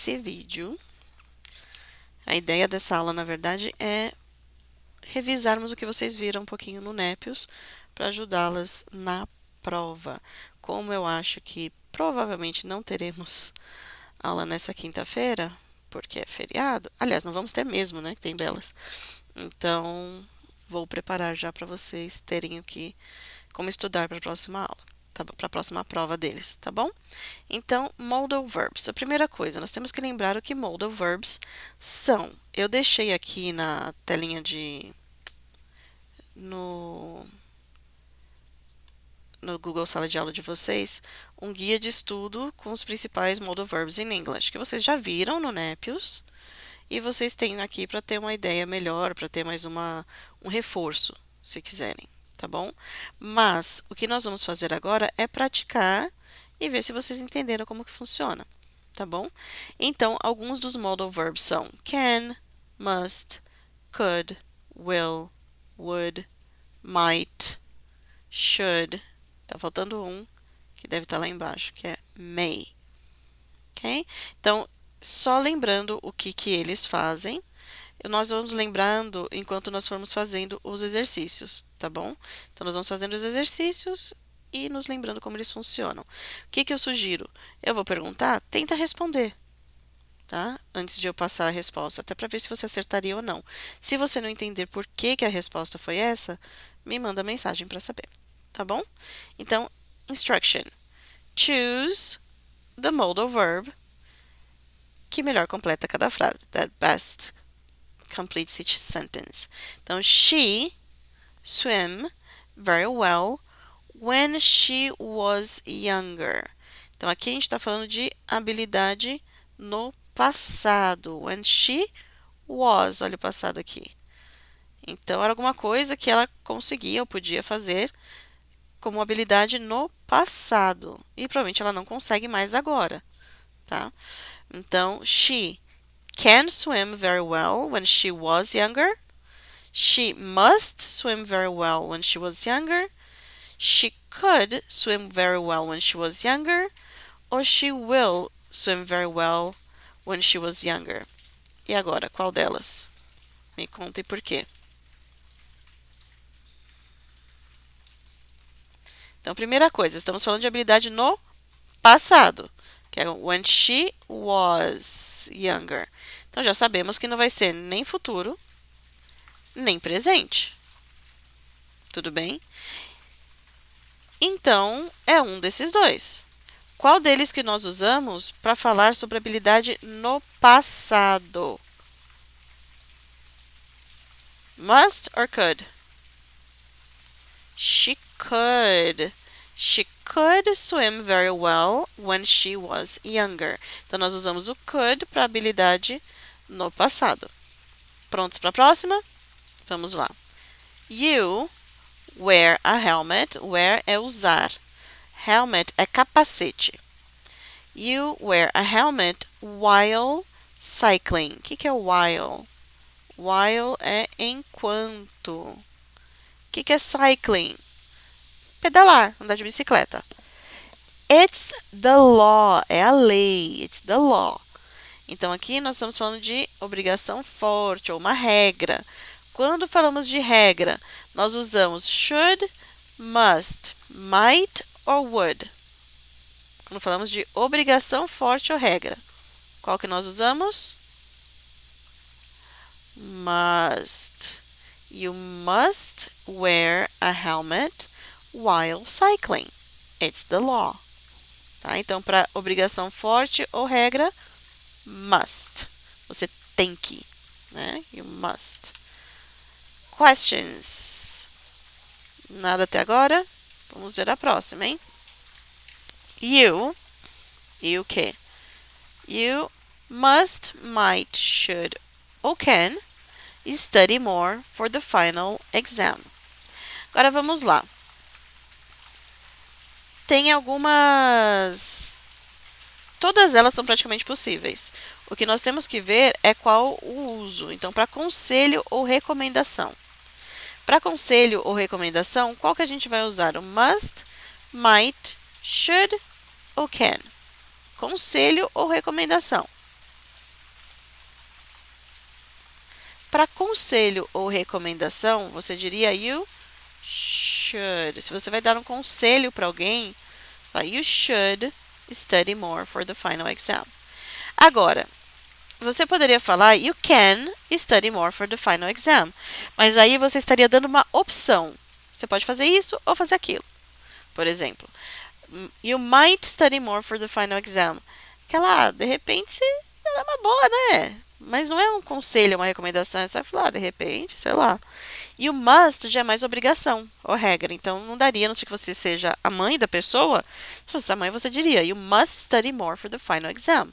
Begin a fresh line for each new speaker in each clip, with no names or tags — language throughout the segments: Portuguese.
nesse vídeo, a ideia dessa aula, na verdade, é revisarmos o que vocês viram um pouquinho no Nepios para ajudá-las na prova. Como eu acho que provavelmente não teremos aula nessa quinta-feira, porque é feriado, aliás, não vamos ter mesmo, né, que tem belas. Então, vou preparar já para vocês terem como estudar para a próxima aula, tá? Para a próxima prova deles, tá bom? Então, modal verbs. A primeira coisa, nós temos que lembrar o que modal verbs são. Eu deixei aqui na telinha no Google Sala de Aula de vocês um guia de estudo com os principais modal verbs in English, que vocês já viram no Nepios, e vocês têm aqui para ter uma ideia melhor, para ter mais um reforço, se quiserem, tá bom? Mas o que nós vamos fazer agora é praticar e ver se vocês entenderam como que funciona, tá bom? Então, alguns dos modal verbs são can, must, could, will, would, might, should. Tá faltando um que deve estar lá embaixo, que é may. Ok? Então, só lembrando o que eles fazem, nós vamos lembrando enquanto nós formos fazendo os exercícios, tá bom? Então, nós vamos fazendo os exercícios e nos lembrando como eles funcionam. O que eu sugiro? Eu vou perguntar, tenta responder, tá? Antes de eu passar a resposta, até para ver se você acertaria ou não. Se você não entender por que a resposta foi essa, me manda mensagem para saber, tá bom? Então, instruction. Choose the modal verb que melhor completa cada frase. That best completes each sentence. Então, she swam very well when she was younger. Então, aqui a gente está falando de habilidade no passado. When she was, olha o passado aqui. Então, era alguma coisa que ela conseguia ou podia fazer como habilidade no passado. E provavelmente ela não consegue mais agora, tá? Então, she can swim very well when she was younger. She must swim very well when she was younger. She could swim very well when she was younger. Or she will swim very well when she was younger. E agora, qual delas? Me contem por quê. Então, primeira coisa, estamos falando de habilidade no passado, que é when she was younger. Então, já sabemos que não vai ser nem futuro, nem presente. Tudo bem? Então, é um desses dois. Qual deles que nós usamos para falar sobre habilidade no passado? Must or could? She could. She could swim very well when she was younger. Então, nós usamos o could para habilidade no passado. Prontos para a próxima? Vamos lá. You wear a helmet. Wear é usar. Helmet é capacete. You wear a helmet while cycling. O que é while? While é enquanto. O que é cycling? Pedalar, andar de bicicleta. It's the law, é a lei. It's the law. Então, aqui nós estamos falando de obrigação forte ou uma regra. Quando falamos de regra, nós usamos should, must, might or would. Quando falamos de obrigação forte ou regra, qual que nós usamos? Must. You must wear a helmet while cycling. It's the law. Tá? Então, para obrigação forte ou regra, must. Você tem que, né? You must. Questions? Nada até agora? Vamos ver a próxima, hein? You o quê? You must, might, should ou can study more for the final exam. Agora vamos lá. Tem algumas... Todas elas são praticamente possíveis. O que nós temos que ver é qual o uso. Então, para conselho ou recomendação. Para conselho ou recomendação, qual que a gente vai usar? O must, might, should ou can? Conselho ou recomendação? para conselho ou recomendação, você diria you should. Se você vai dar um conselho para alguém, fala, you should study more for the final exam. Agora, você poderia falar you can study more for the final exam, mas aí você estaria dando uma opção. Você pode fazer isso ou fazer aquilo. Por exemplo, you might study more for the final exam. Aquela, de repente, era uma boa, né? Mas não é um conselho, uma recomendação. É só falar, de repente, sei lá. E o must já é mais obrigação ou regra. Então, não daria, a não ser que você seja a mãe da pessoa. Se fosse a mãe, você diria, you must study more for the final exam.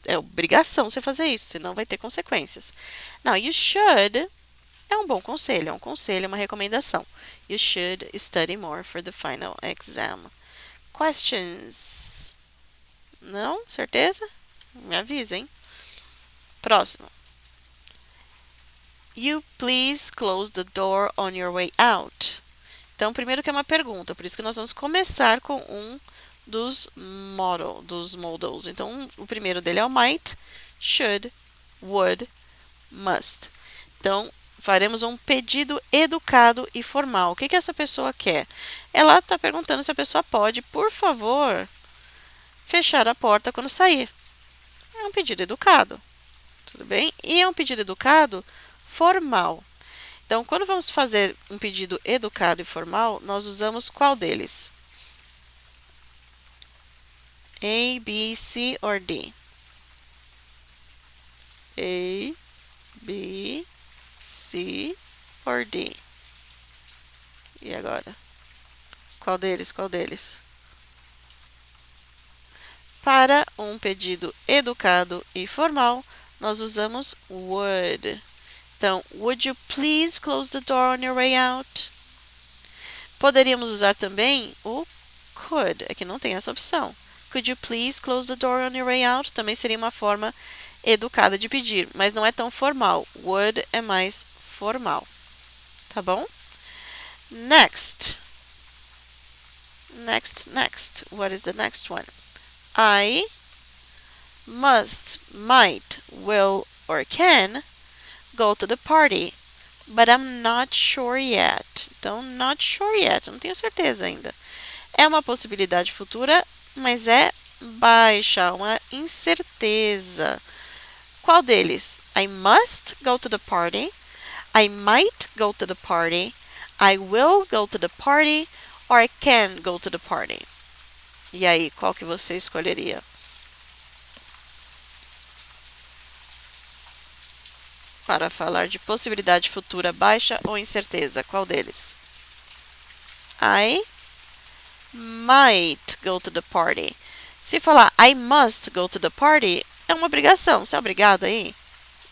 É obrigação você fazer isso, senão vai ter consequências. Now, you should é um bom conselho, uma recomendação. You should study more for the final exam. Questions? Não? Certeza? Me avisem. Próximo. You please close the door on your way out. Então, primeiro que é uma pergunta, por isso que nós vamos começar com um dos modals. Então, o primeiro dele é o might, should, would, must. Então, faremos um pedido educado e formal. O que essa pessoa quer? Ela está perguntando se a pessoa pode, por favor, fechar a porta quando sair. É um pedido educado, tudo bem? E é um pedido educado formal. Então, quando vamos fazer um pedido educado e formal, nós usamos qual deles? A, B, C or D? A, B, C or D? E agora? Qual deles? Qual deles? Para um pedido educado e formal, nós usamos would. Então, would you please close the door on your way out? Poderíamos usar também o could, aqui não tem essa opção. Could you please close the door on your way out? Também seria uma forma educada de pedir, mas não é tão formal. Would é mais formal. Tá bom? Next. Next. What is the next one? I must, might, will, or can go to the party, but I'm not sure yet. Então, not sure yet, não tenho certeza ainda. É uma possibilidade futura, mas é baixa, uma incerteza. Qual deles? I must go to the party, I might go to the party, I will go to the party, or I can go to the party. E aí, qual que você escolheria? Para falar de possibilidade futura baixa ou incerteza, qual deles? I might go to the party. Se falar I must go to the party, é uma obrigação. Você é obrigado aí?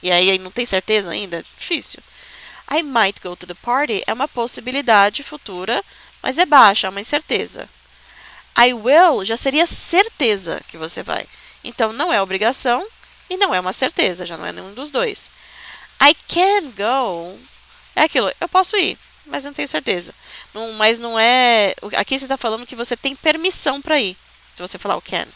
E aí não tem certeza ainda? Difícil. I might go to the party é uma possibilidade futura, mas é baixa, é uma incerteza. I will já seria certeza que você vai. Então, não é obrigação e não é uma certeza, já não é nenhum dos dois. I can go é aquilo, eu posso ir, mas não tenho certeza. Mas não é... Aqui você está falando que você tem permissão para ir, se você falar o can.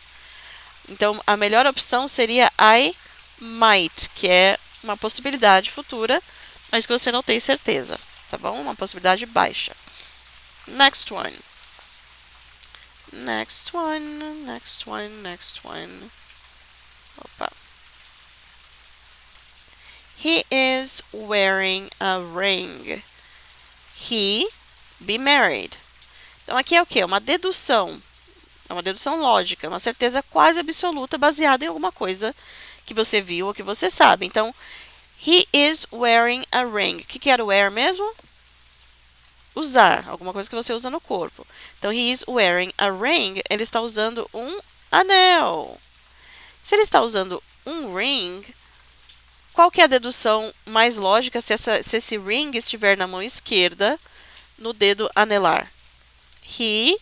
Então, a melhor opção seria I might, que é uma possibilidade futura, mas que você não tem certeza, tá bom? Uma possibilidade baixa. Next one. Opa. He is wearing a ring. He be married. Então, aqui é o quê? Uma dedução. É uma dedução lógica, uma certeza quase absoluta baseada em alguma coisa que você viu ou que você sabe. Então, he is wearing a ring. O que era wear mesmo? Usar, alguma coisa que você usa no corpo. Então, he is wearing a ring. Ele está usando um anel. Se ele está usando um ring, qual que é a dedução mais lógica se esse ring estiver na mão esquerda, no dedo anelar? He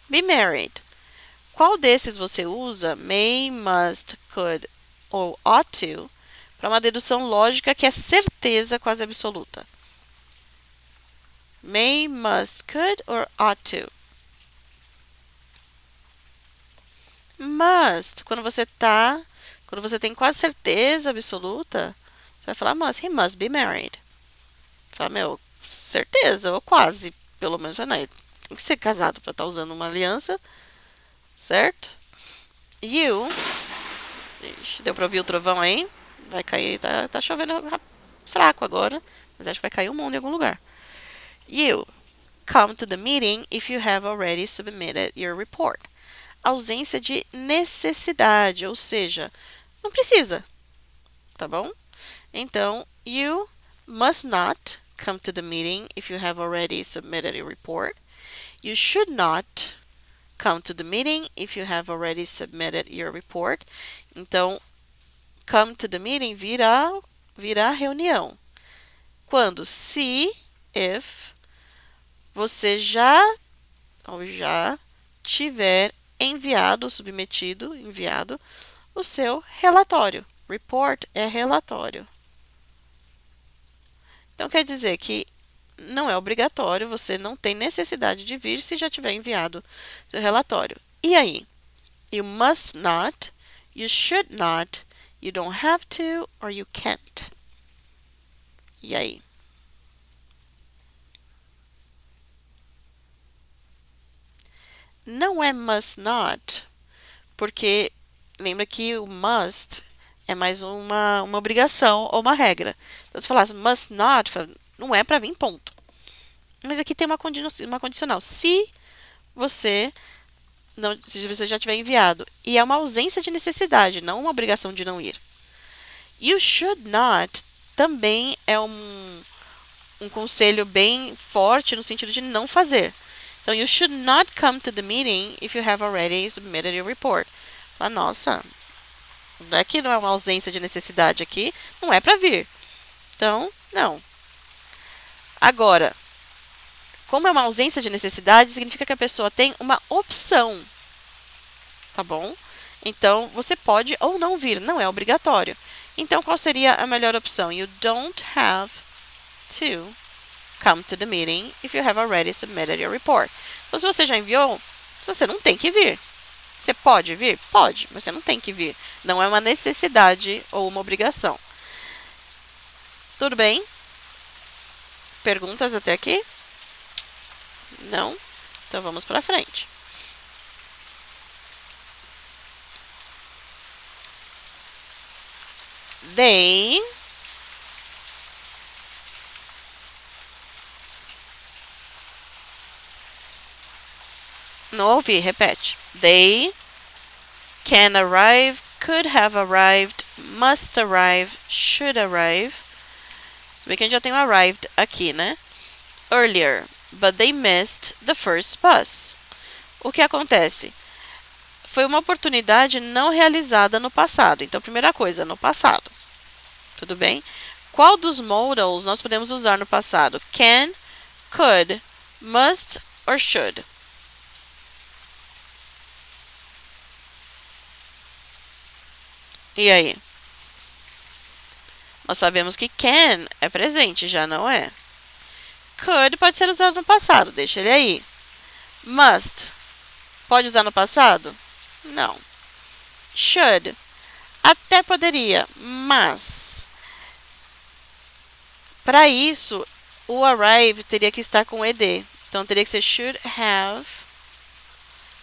be married. Qual desses você usa? May, must, could ou ought to para uma dedução lógica que é certeza quase absoluta? May, must, could or ought to? Must. Quando você tem quase certeza absoluta, vai falar must. He must be married. Fala, meu, certeza, ou quase. Pelo menos, não, tem que ser casado para estar usando uma aliança, certo? You. Ixi, deu para ouvir o trovão aí? Vai cair, tá chovendo fraco agora, mas acho que vai cair um mundo em algum lugar. You come to the meeting if you have already submitted your report. Ausência de necessidade, ou seja, não precisa, tá bom? Então, you must not come to the meeting if you have already submitted a report. You should not come to the meeting if you have already submitted your report. Então, come to the meeting virá reunião. Quando se, if, você já ou já tiver enviado, submetido, enviado o seu relatório. Report é relatório. Então quer dizer que não é obrigatório, você não tem necessidade de vir se já tiver enviado seu relatório. E aí? You must not, you should not, you don't have to, or you can't. E aí? Não é must not, porque lembra que o must é mais uma obrigação ou uma regra. Então, se falasse must not, não é para vir, ponto. Mas aqui tem uma condicional. Se você já tiver enviado. E é uma ausência de necessidade, não uma obrigação de não ir. You should not também é um conselho bem forte no sentido de não fazer. Então, you should not come to the meeting if you have already submitted your report. Fala, nossa, aqui não é uma ausência de necessidade aqui, não é para vir. Então, não. Agora, como é uma ausência de necessidade, significa que a pessoa tem uma opção, tá bom? Então, você pode ou não vir, não é obrigatório. Então, qual seria a melhor opção? You don't have to come to the meeting if you have already submitted your report. Então, se você já enviou, você não tem que vir. Você pode vir? Pode, mas você não tem que vir. Não é uma necessidade ou uma obrigação. Tudo bem? Perguntas até aqui? Não? Então vamos para frente. They não ouvi, repete. They can arrive, could have arrived, must arrive, should arrive. Se bem que a gente já tem o arrived aqui, né? Earlier, but they missed the first bus. O que acontece? Foi uma oportunidade não realizada no passado. Então, primeira coisa, no passado. Tudo bem? Qual dos modals nós podemos usar no passado? Can, could, must or should? E aí? Nós sabemos que can é presente, já não é. Could pode ser usado no passado, deixa ele aí. Must, pode usar no passado? Não. Should, até poderia, mas para isso, o arrive teria que estar com ed. Então, teria que ser should have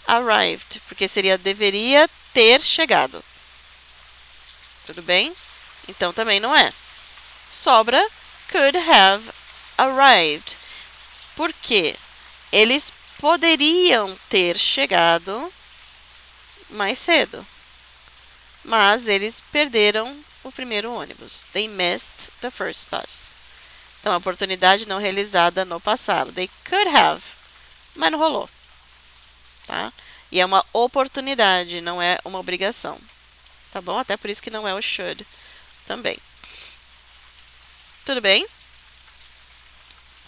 arrived, porque seria deveria ter chegado. Tudo bem? Então, também não é. Sobra could have arrived. Por quê? Eles poderiam ter chegado mais cedo, mas eles perderam o primeiro ônibus. They missed the first bus. Então, a oportunidade não realizada no passado. They could have, mas não rolou. Tá? E é uma oportunidade, não é uma obrigação. Tá bom? Até por isso que não é o should também. Tudo bem?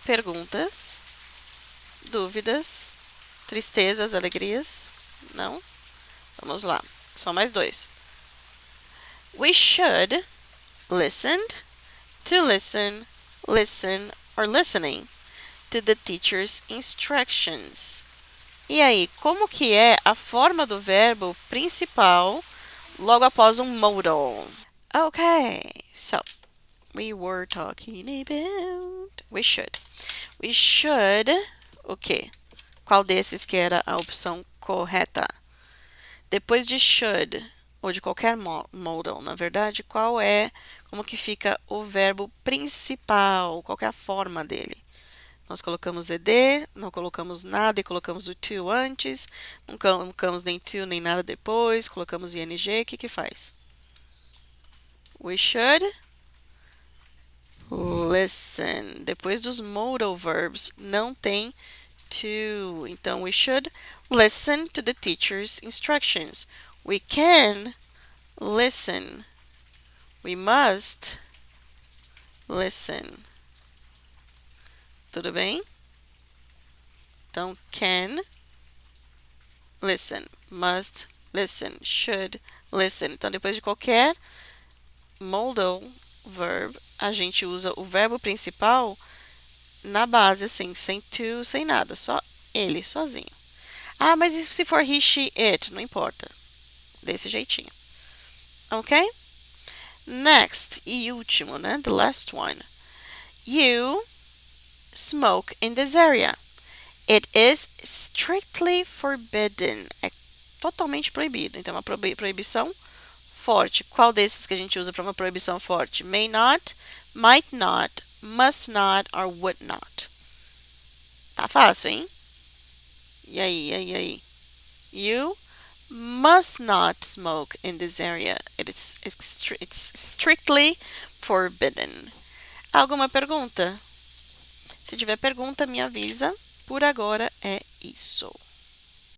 Perguntas? Dúvidas? Tristezas, alegrias? Não? Vamos lá. Só mais dois. We should listen to listen, listen or listening to the teacher's instructions. E aí, como que é a forma do verbo principal logo após um modal? Okay, so we were talking about. We should. We should. O quê? Qual desses que era a opção correta? Depois de should, ou de qualquer modal, na verdade, como que fica o verbo principal? Qual que é a forma dele? Nós colocamos ed, não colocamos nada e colocamos o to antes, não colocamos nem to nem nada depois, colocamos ing, o que que faz? We should listen. Depois dos modal verbs não tem to. Então, we should listen to the teacher's instructions. We can listen. We must listen. Tudo bem? Então, can listen, must listen, should listen. Então, depois de qualquer modal verb, a gente usa o verbo principal na base, assim, sem to, sem nada, só ele, sozinho. Ah, mas e se for he, she, it? Não importa. Desse jeitinho. Ok? Next, e último, né? The last one. You smoke in this area. It is strictly forbidden. É totalmente proibido. Então, é uma proibição forte. Qual desses que a gente usa para uma proibição forte? May not, might not, must not, or would not. Tá fácil, hein? E aí? You must not smoke in this area. It's strictly forbidden. Alguma pergunta? Se tiver pergunta, me avisa. Por agora é isso.